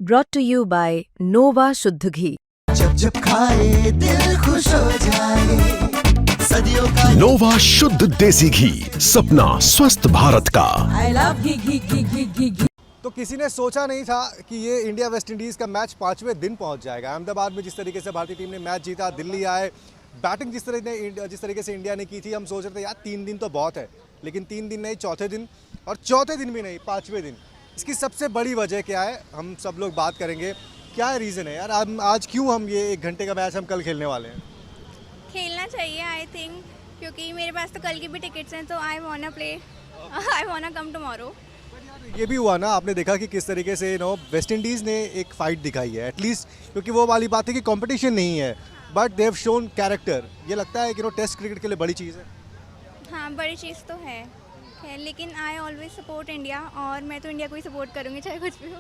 brought to you by Nova शुद्ध घी। जब जब खाए दिल खुश हो जाए, सदियों का नोवा शुद्ध देसी घी, सपना स्वस्थ भारत का। I love घी। तो किसी ने सोचा नहीं था कि ये इंडिया वेस्ट इंडीज़ का मैच 5वें दिन पहुंच जाएगा। अहमदाबाद में जिस तरीके से भारतीय टीम ने मैच जीता, दिल्ली आए, बैटिंग जिस तरीके से इंडिया ने की थी, हम सोच रहे थे यार 3 दिन तो बहुत है, लेकिन 3 दिन नहीं, चौथे दिन, और चौथे दिन भी नहीं, 5वें दिन। इसकी सबसे बड़ी वजह क्या है, हम सब लोग बात करेंगे। क्या है रीज़न है यार, आज क्यों हम ये 1 घंटे का मैच हम कल खेलने वाले हैं? खेलना चाहिए आई थिंक, क्योंकि मेरे पास तो कल की भी टिकट्स हैं, तो I want play, I want come tomorrow. ये भी हुआ ना, आपने देखा कि किस तरीके से वेस्ट इंडीज़ ने एक फ़ाइट दिखाई है एटलीस्ट, क्योंकि वो वाली बात है कि कंपटीशन नहीं है, but they have shown character. ये लगता है कि टेस्ट क्रिकेट के लिए बड़ी चीज़ है। हाँ, बड़ी चीज़ तो है, लेकिन आई ऑलवेज सपोर्ट इंडिया, और मैं तो इंडिया को ही सपोर्ट करूँगी चाहे कुछ भी हो।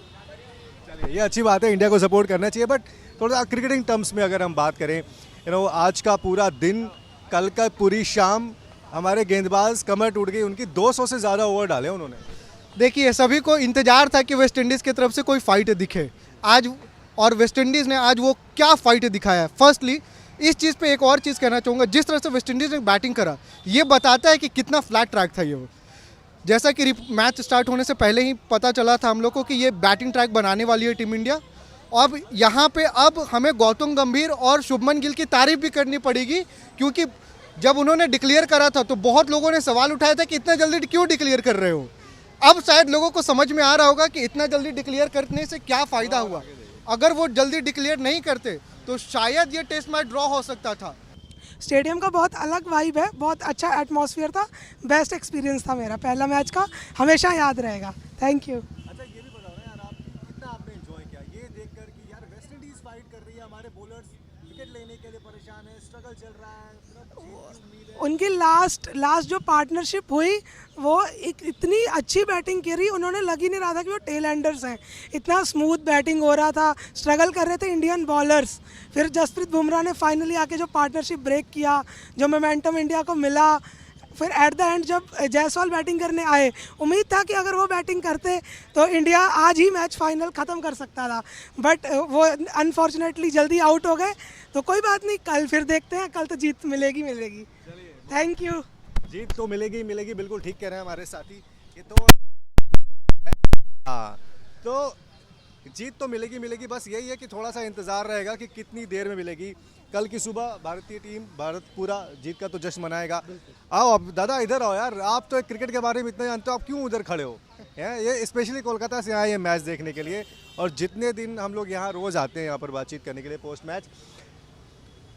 चलिए, ये अच्छी बात है, इंडिया को सपोर्ट करना चाहिए, बट थोड़ा क्रिकेटिंग टर्म्स में अगर हम बात करें, आज का पूरा दिन, कल का पूरी शाम हमारे गेंदबाज कमर टूट गई, उनकी 200 से ज़्यादा ओवर डाले उन्होंने। देखिए, सभी को इंतजार था कि वेस्ट इंडीज़ की तरफ से कोई फाइट दिखे आज, और वेस्ट इंडीज़ ने आज वो क्या फाइट दिखाया है। फर्स्टली इस चीज़ पे एक और चीज़ कहना चाहूँगा, जिस तरह से वेस्ट इंडीज़ ने बैटिंग करा, ये बताता है कि कितना फ्लैट ट्रैक था ये। जैसा कि मैच स्टार्ट होने से पहले ही पता चला था हम लोग को कि ये बैटिंग ट्रैक बनाने वाली है टीम इंडिया। अब यहाँ पे अब हमें गौतम गंभीर और शुभमन गिल की तारीफ भी करनी पड़ेगी, क्योंकि जब उन्होंने डिक्लेयर करा था तो बहुत लोगों ने सवाल उठाया था कि इतना जल्दी क्यों डिक्लेयर कर रहे हो। अब शायद लोगों को समझ में आ रहा होगा कि इतना जल्दी डिक्लेयर करने से क्या फ़ायदा हुआ। अगर वो जल्दी डिक्लेयर नहीं करते तो शायद ये टेस्ट मैच ड्रॉ हो सकता था। स्टेडियम का बहुत अलग वाइब है, बहुत अच्छा एटमॉस्फेयर था, बेस्ट एक्सपीरियंस था मेरा पहला मैच का, हमेशा याद रहेगा। Thank you. अच्छा, ये भी बताओ ना यार, आप कितना आपने एंजॉय किया ये देखकर कि यार वेस्ट इंडीज़ फाइट कर रही है, हमारे बॉलर्स विकेट लेने के लिए परेशान है, स्ट्रगल चल रहा है, उनकी लास्ट जो पार्टनरशिप हुई, वो एक इतनी अच्छी बैटिंग करी, उन्होंने लग ही नहीं रहा था कि वो टेल एंडर्स हैं। इतना स्मूथ बैटिंग हो रहा था, स्ट्रगल कर रहे थे इंडियन बॉलर्स। फिर जसप्रीत बुमराह ने फाइनली आके जो पार्टनरशिप ब्रेक किया, जो मोमेंटम इंडिया को मिला, फिर एट द एंड जब जायसवाल बैटिंग करने आए, उम्मीद था कि अगर वो बैटिंग करते तो इंडिया आज ही मैच फाइनल ख़त्म कर सकता था, बट वो अनफॉर्चुनेटली जल्दी आउट हो गए। तो कोई बात नहीं, कल फिर देखते हैं, कल तो जीत मिलेगी। Thank you. जीत तो मिलेगी, बिल्कुल ठीक कह रहे हैं हमारे साथी। ये तो जीत तो मिलेगी, बस यही है कि थोड़ा सा इंतज़ार रहेगा कि कितनी देर में मिलेगी। कल की सुबह भारतीय टीम, भारत पूरा जीत का तो जश्न मनाएगा। आओ अब दादा, इधर आओ यार, आप तो क्रिकेट के बारे में इतना जानते हो, आप क्यों उधर खड़े हो? ये स्पेशली कोलकाता से आए हैं मैच देखने के लिए, और जितने दिन हम लोग यहाँ रोज़ आते हैं यहाँ पर बातचीत करने के लिए पोस्ट मैच।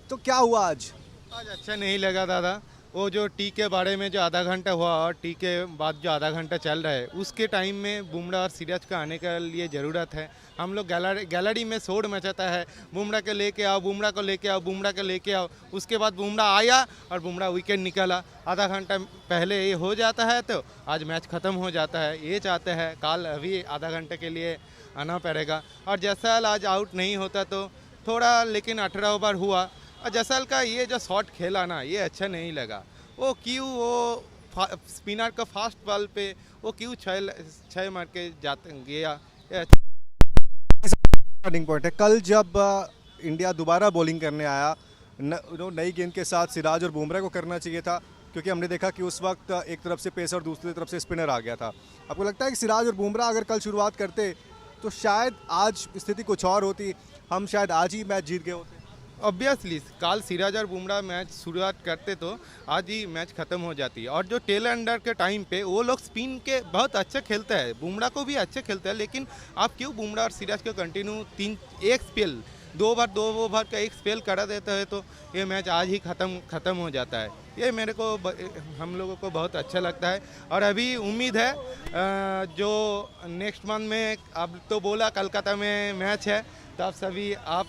तो क्या हुआ आज अच्छा नहीं लगा दादा। वो जो टी के बारे में जो आधा घंटा हुआ, और टी के बाद जो आधा घंटा चल रहा है, उसके टाइम में बुमराह और सिराज का आने के लिए ज़रूरत है। हम लोग गैलरी में शोर मचाता है, बुमराह को लेके आओ, बुमराह को लेके आओ, बुमराह को लेके आओ। उसके बाद बुमराह आया और बुमराह विकेट निकाला। आधा घंटा पहले ये हो जाता है तो आज मैच ख़त्म हो जाता है। ये चाहते हैं कल अभी आधा घंटे के लिए आना पड़ेगा। और जैसल आज आउट नहीं होता तो थोड़ा, लेकिन 18 ओवर हुआ, और जैसल का ये जो शॉट खेला ना, ये अच्छा नहीं लगा। वो क्यों वो स्पिनर का फास्ट बॉल पे वो क्यों छः मार के गया। टर्निंग पॉइंट है। कल जब इंडिया दोबारा बॉलिंग करने आया, नई गेंद के साथ सिराज और बुमराह को करना चाहिए था, क्योंकि हमने देखा कि उस वक्त एक तरफ से पेसर और दूसरी तरफ से स्पिनर आ गया था। आपको लगता है कि सिराज और बुमराह अगर कल शुरुआत करते तो शायद आज स्थिति कुछ और होती, हम शायद आज ही मैच जीत गए होते? ऑब्वियसली कल सिराज और बुमराह मैच शुरुआत करते तो आज ही मैच ख़त्म हो जाती। और जो टेल एंडर के टाइम पे वो लोग स्पिन के बहुत अच्छे खेलते हैं, बुमराह को भी अच्छे खेलते हैं, लेकिन आप क्यों बुमराह और सिराज को कंटिन्यू एक स्पेल 2 ओवर का एक स्पेल करा देता है, तो ये मैच आज ही ख़त्म हो जाता है। ये मेरे को, हम लोगों को बहुत अच्छा लगता है। और अभी उम्मीद है जो नेक्स्ट मंथ में, अब तो बोला कलकत्ता में मैच है, तो आप सभी आप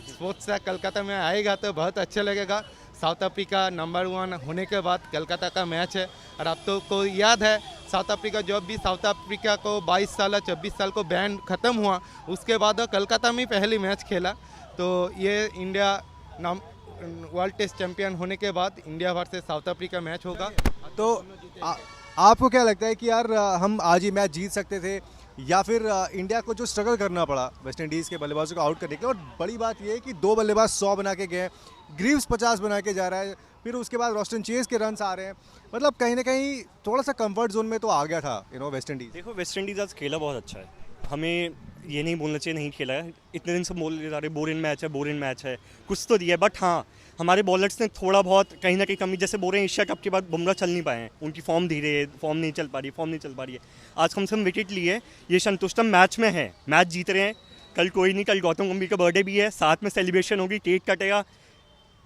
स्पोर्ट्स से कलकत्ता में आएगा तो बहुत अच्छा लगेगा। साउथ अफ्रीका नंबर 1 होने के बाद कलकत्ता का मैच है। और आप तो को याद है, साउथ अफ्रीका जब भी साउथ अफ्रीका को 22 साल या 24 साल को बैन ख़त्म हुआ, उसके बाद कलकत्ता में पहली मैच खेला। तो ये इंडिया वर्ल्ड टेस्ट चैंपियन होने के बाद India versus south Africa match होगा। तो आपको क्या लगता है कि यार हम आज ही मैच जीत सकते थे? या फिर इंडिया को जो स्ट्रगल करना पड़ा वेस्ट इंडीज़ के बल्लेबाजों को आउट करने के लिए। और बड़ी बात यह है कि 2 बल्लेबाज 100 बना के गए, ग्रीव्स 50 बना के जा रहा है, फिर उसके बाद रॉस्टन चेज के रन्स आ रहे हैं। मतलब कहीं ना कहीं थोड़ा सा कंफर्ट जोन में तो आ गया था वेस्ट इंडीज़। देखो वेस्ट इंडीज़ आज खेला बहुत अच्छा है, हमें ये नहीं बोलना चाहिए नहीं खेला है। इतने दिन से बोल जा रहे बोरिंग मैच है, कुछ तो दिया है। बट हाँ, हमारे बॉलर्स ने थोड़ा बहुत कहीं ना कहीं कमी, जैसे बोल रहे हैं एशिया कप के बाद बुमराह चल नहीं पाए हैं, उनकी फॉर्म धीरे है, फॉर्म नहीं चल पा रही है। आज कम से कम विकेट लिए, ये संतुष्ट मैच में है, मैच जीत रहे हैं। कल कोई नहीं, कल गौतम गंभीर का बर्थडे भी है, साथ में सेलिब्रेशन होगी, केक कटेगा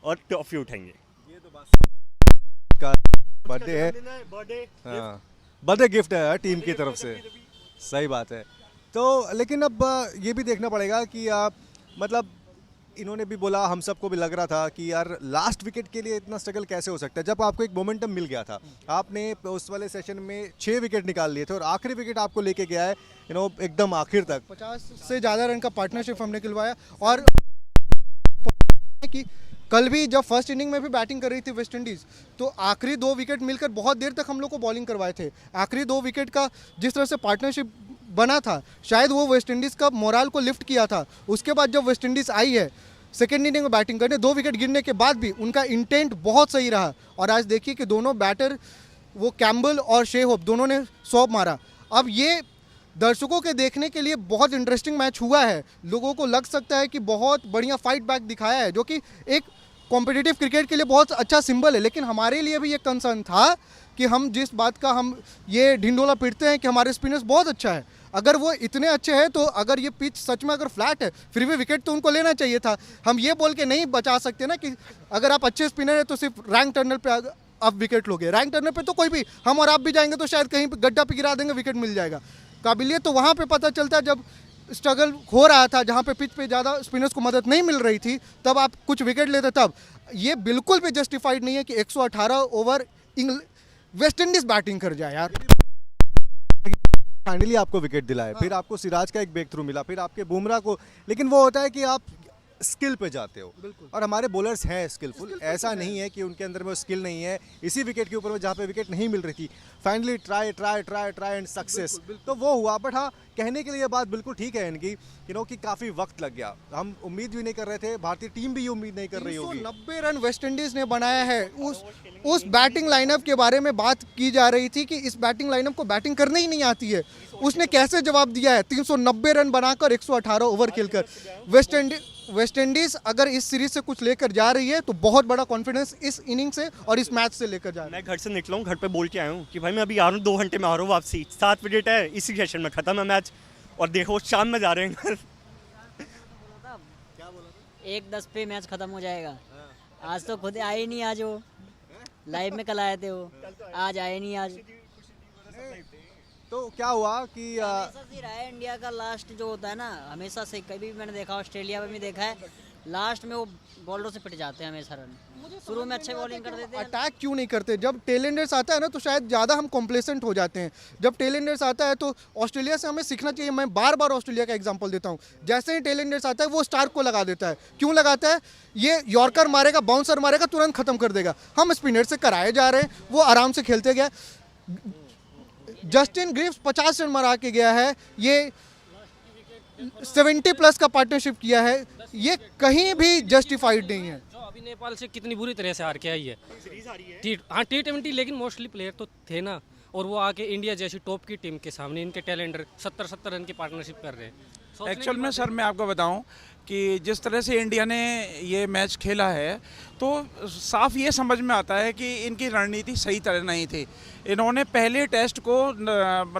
और ट्रॉफी उठाएंगे। बर्थडे है, बर्थडे गिफ्ट है टीम की तरफ से, सही बात है। तो लेकिन अब ये भी देखना पड़ेगा कि मतलब इन्होंने भी बोला, हम सबको भी लग रहा था कि यार लास्ट विकेट के लिए इतना स्ट्रगल कैसे हो सकता है, जब आपको एक मोमेंटम मिल गया था। आपने उस वाले सेशन में 6 विकेट निकाल लिए थे और आखिरी विकेट आपको लेके गया है एकदम आखिर तक। 50 से ज़्यादा रन का पार्टनरशिप हमने खिलवाया। और कि कल भी जब फर्स्ट इनिंग में भी बैटिंग कर रही थी वेस्ट इंडीज़, तो आखिरी 2 विकेट मिलकर बहुत देर तक हम लोग को बॉलिंग करवाए थे। आखिरी 2 विकेट का जिस तरह से पार्टनरशिप बना था, शायद वो वेस्ट इंडीज़ का मोराल को लिफ्ट किया था। उसके बाद जब वेस्ट इंडीज़ आई है सेकेंड इनिंग में बैटिंग करने, 2 विकेट गिरने के बाद भी उनका इंटेंट बहुत सही रहा। और आज देखिए कि दोनों बैटर, वो कैम्बल और शे होप, दोनों ने 100 मारा। अब ये दर्शकों के देखने के लिए बहुत इंटरेस्टिंग मैच हुआ है। लोगों को लग सकता है कि बहुत बढ़िया फाइट बैक दिखाया है, जो कि एक कॉम्पिटिटिव क्रिकेट के लिए बहुत अच्छा सिंबल है। लेकिन हमारे लिए भी ये कंसर्न था कि हम जिस बात का हम ये ढिंडोला पीटते हैं कि हमारे स्पिनर्स बहुत अच्छा है, अगर वो इतने अच्छे हैं तो अगर ये पिच सच में अगर फ्लैट है फिर भी विकेट तो उनको लेना चाहिए था। हम ये बोल के नहीं बचा सकते ना कि अगर आप अच्छे स्पिनर हैं तो सिर्फ रैंक टर्नर पे आप विकेट लोगे। रैंक टर्नर पे तो कोई भी, हम और आप भी जाएंगे तो शायद कहीं गड्ढा पे गिरा देंगे, विकेट मिल जाएगा। काबिलियत तो वहाँ पे पता चलता है जब स्ट्रगल हो रहा था, जहाँ पे पिच पे ज़्यादा स्पिनर्स को मदद नहीं मिल रही थी, तब आप कुछ विकेट लेते। तब ये बिल्कुल भी जस्टिफाइड नहीं है कि 118 ओवर वेस्ट इंडीज बैटिंग कर जाए यार। फाइनली आपको विकेट दिलाए, फिर आपको सिराज का एक ब्रेक थ्रू मिला, फिर आपके बुमराह को, लेकिन वो होता है कि आप स्किल पे जाते हो। और हमारे बॉलर्स हैं स्किलफुल, ऐसा नहीं है कि उनके अंदर में स्किल नहीं है। इसी विकेट के ऊपर में जहाँ पे विकेट नहीं मिल रही थी, फाइनली ट्राई एंड सक्सेस, तो वो हुआ। बट हाँ, कहने के लिए बात बिल्कुल ठीक है इनकी कि काफ़ी वक्त लग गया। हम उम्मीद भी नहीं कर रहे थे, भारतीय टीम भी ये उम्मीद नहीं कर रही होगी। 90 रन वेस्ट इंडीज़ ने बनाया है। उस बैटिंग लाइनअप के बारे में बात की जा रही थी कि इस बैटिंग लाइनअप को बैटिंग करने ही नहीं आती है। उसने कैसे जवाब दिया है 390 रन बनाकर 118 ओवर खेलकर। वेस्ट इंडीज अगर इस सीरीज से कुछ लेकर जा रही है तो बहुत बड़ा कॉन्फिडेंस इस इनिंग से और इस मैच से लेकर जा रही है। मैं घर से निकला हूँ, घर पे बोल के आया हूँ कि भाई मैं अभी आ रहा हूँ, 2 घंटे में आ रहा हूँ वापसी। 7 विकेट है, इसी सेशन में खत्म है मैच। और देखो शाम में जा रहे हैं घर। 1:10 पे मैच खत्म हो जाएगा। आज तो खुद आए नहीं, आज वो लाइव में कल आए थे, वो आज आए नहीं। आज तो क्या हुआ कि हमेशा से रहा है इंडिया का लास्ट जो होता है ना, हमेशा से, कभी भी मैंने देखा, ऑस्ट्रेलिया में भी देखा है, लास्ट में वो बॉलरों से पिट जाते हैं हमेशा रन। शुरू में अच्छे बॉलिंग कर देते हैं। अटैक क्यों नहीं करते? जब टेलेंडर्स आता है ना तो शायद ज़्यादा हम कॉम्प्लेसेंट हो जाते हैं। जब टेलेंडर्स आता है तो ऑस्ट्रेलिया से हमें सीखना चाहिए। मैं बार बार ऑस्ट्रेलिया का एग्जांपल देता हूँ। जैसे ही टेलेंडर्स आता है वो स्टार्क को लगा देता है। क्यों लगाता है? ये यॉर्कर मारेगा, बाउंसर मारेगा, तुरंत खत्म कर देगा। हम स्पिनर से कराए जा रहे हैं, वो आराम से खेलते गए। जस्टिन ग्रीव्स 50 रन मारा के गया है, ये 70+ का पार्टनरशिप किया है, ये कहीं भी जस्टिफाइड नहीं है। जो अभी नेपाल से कितनी बुरी तरह से हार के आई है। हाँ, T20 लेकिन मोस्टली प्लेयर तो थे ना, और वो आके इंडिया जैसी टॉप की टीम के सामने इनके टैलेंडर 70 रन की पार्टनरशिप कर रहे हैं। एक्चुअल में सर मैं आपको बताऊं कि जिस तरह से इंडिया ने ये मैच खेला है तो साफ ये समझ में आता है कि इनकी रणनीति सही तरह नहीं थी। इन्होंने पहले टेस्ट को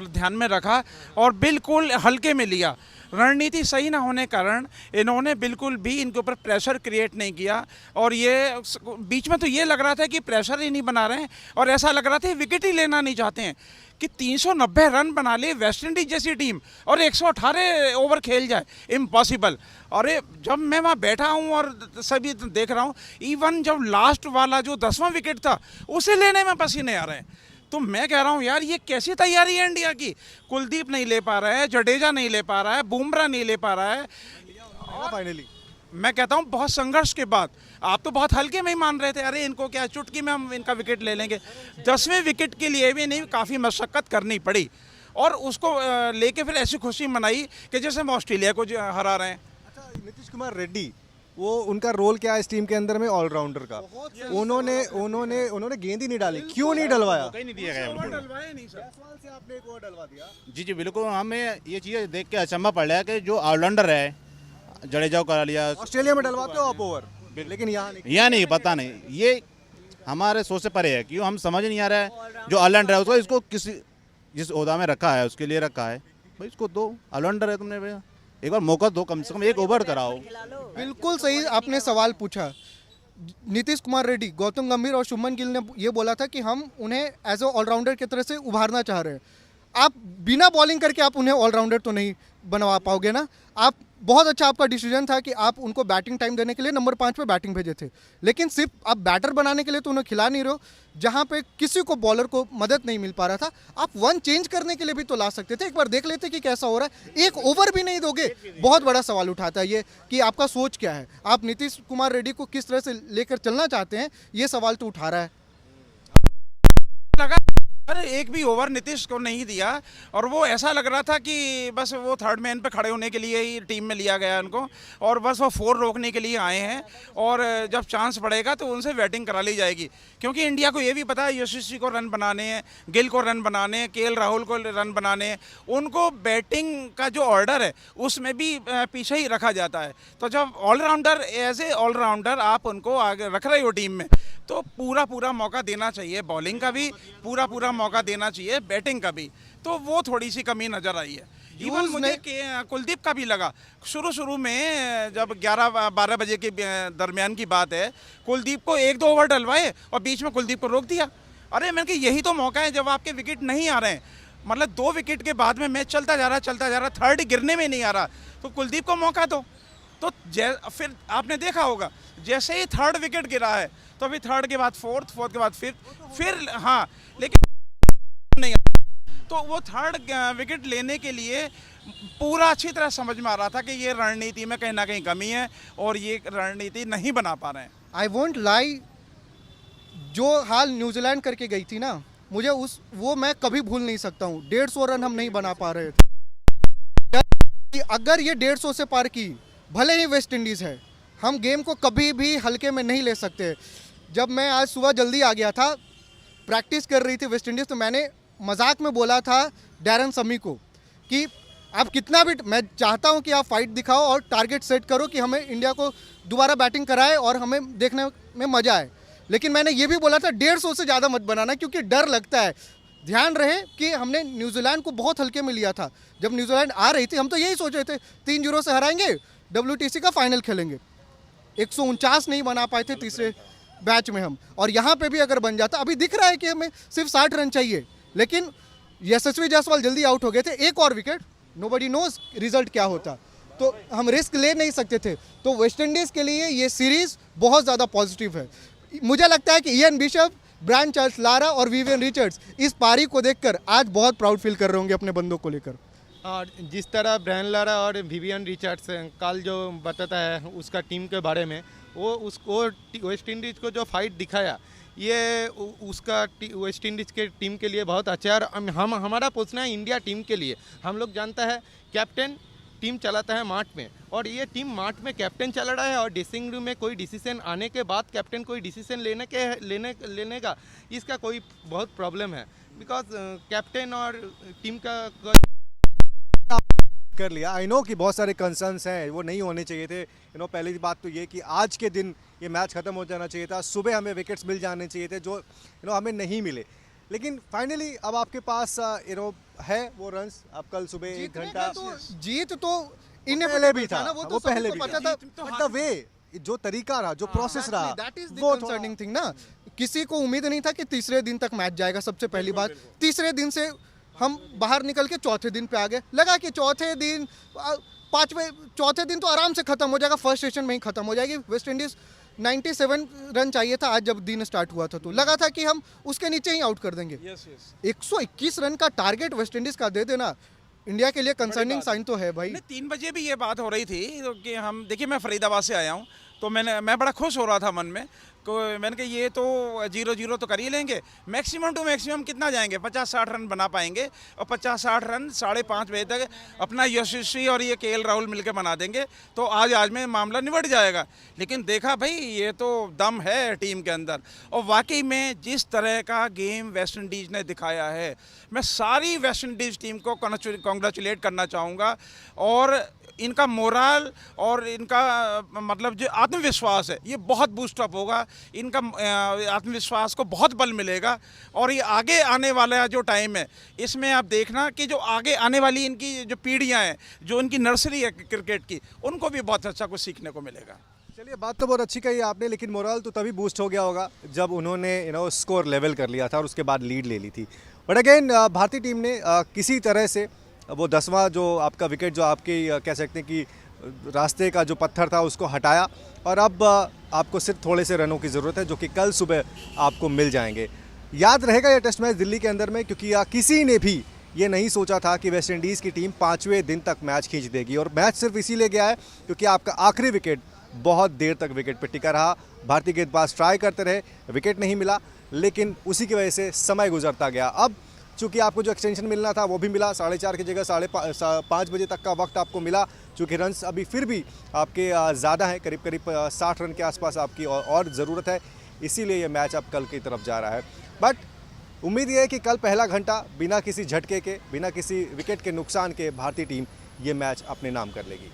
ध्यान में रखा और बिल्कुल हल्के में लिया। रणनीति सही ना होने कारण इन्होंने बिल्कुल भी इनके ऊपर प्रेशर क्रिएट नहीं किया। और ये बीच में तो ये लग रहा था कि प्रेशर ही नहीं बना रहे हैं, और ऐसा लग रहा था विकेट ही लेना नहीं चाहते हैं कि 390 रन बना ले वेस्ट इंडीज जैसी टीम और 118 ओवर खेल जाए, इम्पॉसिबल। और जब मैं वहाँ बैठा हूँ और सभी देख रहा हूँ, इवन जब लास्ट वाला जो 10वां विकेट था उसे लेने में पसीने आ रहे हैं, तो मैं कह रहा हूँ यार ये कैसी तैयारी है इंडिया की। कुलदीप नहीं ले पा रहा है, जडेजा नहीं ले पा रहा है, बुमराह नहीं ले पा रहा है। और फाइनली मैं कहता हूँ बहुत संघर्ष के बाद, आप तो बहुत हल्के में ही मान रहे थे, अरे इनको क्या चुटकी में हम इनका विकेट ले लेंगे। 10वें विकेट के लिए भी नहीं, काफ़ी मशक्क़त करनी पड़ी। और उसको लेके फिर ऐसी खुशी मनाई कि जैसे हम ऑस्ट्रेलिया को हरा रहे हैं। अच्छा, नीतीश कुमार रेड्डी, वो उनका रोल क्या है इस टीम के अंदर में ऑलराउंडर का? उन्होंने गेंद ही नहीं डाली, क्यों नहीं डलवाया? नहीं दिया गया उनको। जायसवाल से आपने एक ओवर डलवा दिया। जी जी बिल्कुल, हमें ये चीज़ देख के अचंभा पड़ रहा है कि जो ऑलराउंडर है, जडेजा को करा लिया। ऑस्ट्रेलिया में डलवाते हो आप ओवर, लेकिन यहाँ नहीं पता नहीं, ये हमारे सोच से परे है। क्यों हम समझ नहीं आ रहा है। जो ऑलराउंडर है उसको, इसको किसी जिस ओहदा में रखा है उसके लिए रखा है, भाई इसको दो। ऑलराउंडर है, तुमने भैया एक बार मौका दो, कम से कम एक ओवर कराओ। बिल्कुल सही आपने सवाल पूछा। नीतीश कुमार रेड्डी, गौतम गंभीर और शुभमन गिल ने ये बोला था कि हम उन्हें एज ए ऑलराउंडर की तरह से उभारना चाह रहे हैं। आप बिना बॉलिंग करके आप उन्हें ऑलराउंडर तो नहीं बनवा पाओगे ना। आप बहुत अच्छा आपका डिसीजन था कि आप उनको बैटिंग टाइम देने के लिए नंबर 5 पे बैटिंग भेजे थे, लेकिन सिर्फ आप बैटर बनाने के लिए तो उन्हें खिला नहीं रहे हो। जहाँ पे किसी को बॉलर को मदद नहीं मिल पा रहा था, आप वन चेंज करने के लिए भी तो ला सकते थे। एक बार देख लेते कि कैसा हो रहा है। एक ओवर भी नहीं दोगे, बहुत बड़ा सवाल उठाता है ये कि आपका सोच क्या है। आप नीतीश कुमार रेड्डी को किस तरह से लेकर चलना चाहते हैं, ये सवाल तो उठा रहा है। अरे एक भी ओवर नीतीश को नहीं दिया, और वो ऐसा लग रहा था कि बस वो थर्ड मैन पे खड़े होने के लिए ही टीम में लिया गया उनको, और बस वो 4 रोकने के लिए आए हैं। और जब चांस पड़ेगा तो उनसे बैटिंग करा ली जाएगी, क्योंकि इंडिया को ये भी पता है यशस्वी को रन बनाने हैं, गिल को रन बनाने हैं, केएल राहुल को रन बनाने हैं। उनको बैटिंग का जो ऑर्डर है उसमें भी पीछे ही रखा जाता है। तो जब ऑलराउंडर एज ए ऑलराउंडर आप उनको आगे रख रहे हो टीम में, तो पूरा मौका देना चाहिए। बॉलिंग का भी पूरा मौका देना चाहिए, बैटिंग का भी। तो वो थोड़ी सी कमी नज़र आई है। इवन मुझे कुलदीप का भी लगा शुरू में, जब 11-12 बजे के दरमियान की बात है, कुलदीप को 1-2 ओवर डलवाए और बीच में कुलदीप को रोक दिया। अरे मैंने कहा यही तो मौका है जब आपके विकेट नहीं आ रहे हैं। मतलब 2 विकेट के बाद में मैच चलता जा रहा, थर्ड गिरने में नहीं आ रहा, तो कुलदीप को मौका दो। तो फिर आपने देखा होगा जैसे ही थर्ड विकेट गिरा है, तो अभी थर्ड के बाद फोर्थ के बाद फिर हाँ, लेकिन नहीं। तो वो थर्ड विकेट लेने के लिए पूरा अच्छी तरह समझ में आ रहा था कि ये रणनीति में कहीं ना कहीं कमी है और ये रणनीति नहीं बना पा रहे हैं। आई वोंट लाई, जो हाल न्यूजीलैंड करके गई थी ना, मुझे वो मैं कभी भूल नहीं सकता हूँ। 150 रन हम नहीं बना पा रहे थे। अगर ये 150 से पार की, भले ही वेस्ट इंडीज़ है, हम गेम को कभी भी हल्के में नहीं ले सकते। जब मैं आज सुबह जल्दी आ गया था, प्रैक्टिस कर रही थी वेस्ट इंडीज़, तो मैंने मजाक में बोला था डैरन समी को कि आप कितना भी, मैं चाहता हूं कि आप फाइट दिखाओ और टारगेट सेट करो कि हमें इंडिया को दोबारा बैटिंग कराए और हमें देखने में मज़ा आए। लेकिन मैंने ये भी बोला था 150 से ज़्यादा मत बनाना, क्योंकि डर लगता है। ध्यान रहे कि हमने न्यूजीलैंड को बहुत हल्के में लिया था। जब न्यूजीलैंड आ रही थी, हम तो यही सोच रहे थे 3-0 से हराएंगे, WTC का फाइनल खेलेंगे। 149 नहीं बना पाए थे तीसरे बैच में हम, और यहाँ पे भी अगर बन जाता, अभी दिख रहा है कि हमें सिर्फ 60 रन चाहिए, लेकिन यशस्वी जायसवाल जल्दी आउट हो गए थे। एक और विकेट, नोबडी नोज रिजल्ट क्या होता, तो हम रिस्क ले नहीं सकते थे। तो वेस्ट इंडीज़ के लिए ये सीरीज़ बहुत ज़्यादा पॉजिटिव है। मुझे लगता है कि Ian Bishop, Brian Charles Lara और विवियन रिचर्ड्स इस पारी को देखकर आज बहुत प्राउड फील कर रहे होंगे अपने बंदों को लेकर। और जिस तरह ब्रायन लारा और विवियन रिचर्ड्स कल जो बताता है उसका टीम के बारे में, वो उसको वेस्ट इंडीज़ को जो फाइट दिखाया, ये उसका वेस्ट इंडीज़ के टीम के लिए बहुत अच्छा है। और हमारा पूछना है इंडिया टीम के लिए, हम लोग जानता है कैप्टन टीम चलाता है माठ में, और ये टीम माठ में कैप्टन चला रहा है, और ड्रेसिंग रूम में कोई डिसीजन आने के बाद कैप्टन कोई डिसीजन लेने का इसका कोई बहुत प्रॉब्लम है, बिकॉज कैप्टन और टीम का कर लिया। आई नो कि बहुत सारे कंसर्न्स हैं, वो नहीं होने चाहिए थे। पहली बात तो ये कि आज के दिन ये मैच खत्म हो जाना चाहिए था, सुबह हमें विकेट्स मिल जाने चाहिए थे जो हमें नहीं मिले। लेकिन फाइनली अब आपके पास है वो रन्स। अब कल सुबह 1 घंटा जीत तो इन्हें पहले भी था, वो पहले भी पता था, बट द वे, जो तरीका रहा, जो प्रोसेस रहा, that is the concerning thing ना। किसी को उम्मीद नहीं था कि तीसरे दिन तक मैच जाएगा। सबसे पहली बात, तीसरे दिन से हम बाहर निकल के चौथे दिन पे आ गए। लगा कि चौथे दिन तो आराम से खत्म हो जाएगा, फर्स्ट सेशन में ही खत्म हो जाएगी। वेस्ट इंडीज 97 रन चाहिए था आज जब दिन स्टार्ट हुआ था, तो लगा था कि हम उसके नीचे ही आउट कर देंगे। 121 रन का टारगेट वेस्ट इंडीज का दे देना इंडिया के लिए कंसर्निंग साइन तो है भाई। 3 बजे भी ये बात हो रही थी कि हम, देखिए मैं फरीदाबाद से आया हूँ, तो मैं बड़ा खुश हो रहा था मन में, मैंने कहा ये तो 0-0 तो कर ही लेंगे, मैक्सिमम टू मैक्सिमम कितना जाएंगे, 50-60 रन बना पाएंगे, और 50-60 रन 5:30 बजे तक अपना यशस्वी और ये केएल राहुल मिलकर बना देंगे, तो आज में मामला निबट जाएगा। लेकिन देखा भाई ये तो दम है टीम के अंदर, और वाकई में जिस तरह का गेम वेस्ट इंडीज़ ने दिखाया है, मैं सारी वेस्ट इंडीज़ टीम को कॉन्ग्रेचुलेट करना चाहूँगा। और इनका मोरल और इनका मतलब जो आत्मविश्वास है ये बहुत बूस्टअप होगा, इनका आत्मविश्वास को बहुत बल मिलेगा। और ये आगे आने वाला जो टाइम है इसमें आप देखना कि जो आगे आने वाली इनकी जो पीढ़ियां हैं, जो इनकी नर्सरी है क्रिकेट की, उनको भी बहुत अच्छा कुछ सीखने को मिलेगा। चलिए, बात तो बहुत अच्छी कही आपने, लेकिन मोरल तो तभी बूस्ट हो गया होगा जब उन्होंने स्कोर लेवल कर लिया था और उसके बाद लीड ले ली थी। बट अगेन भारतीय टीम ने किसी तरह से वो 10वां जो आपका विकेट, जो आपके कह सकते हैं कि रास्ते का जो पत्थर था, उसको हटाया, और अब आपको सिर्फ थोड़े से रनों की ज़रूरत है जो कि कल सुबह आपको मिल जाएंगे। याद रहेगा ये टेस्ट मैच दिल्ली के अंदर में, क्योंकि किसी ने भी ये नहीं सोचा था कि वेस्ट इंडीज़ की टीम 5वें दिन तक मैच खींच देगी, और मैच सिर्फ इसीलिए गया है क्योंकि आपका आखिरी विकेट बहुत देर तक विकेट पर टिका रहा। भारतीय गेंदबाज ट्राई करते रहे, विकेट नहीं मिला, लेकिन उसी की वजह से समय गुजरता गया। अब चूँकि आपको जो एक्सटेंशन मिलना था वो भी मिला, 4:30 की जगह 5:30 बजे तक का वक्त आपको मिला। चूँकि रन्स अभी फिर भी आपके ज़्यादा हैं, करीब 60 रन के आसपास आपकी और ज़रूरत है, इसीलिए ये मैच अब कल की तरफ जा रहा है। बट उम्मीद ये है कि कल पहला घंटा बिना किसी झटके के, बिना किसी विकेट के नुकसान के भारतीय टीम ये मैच अपने नाम कर लेगी।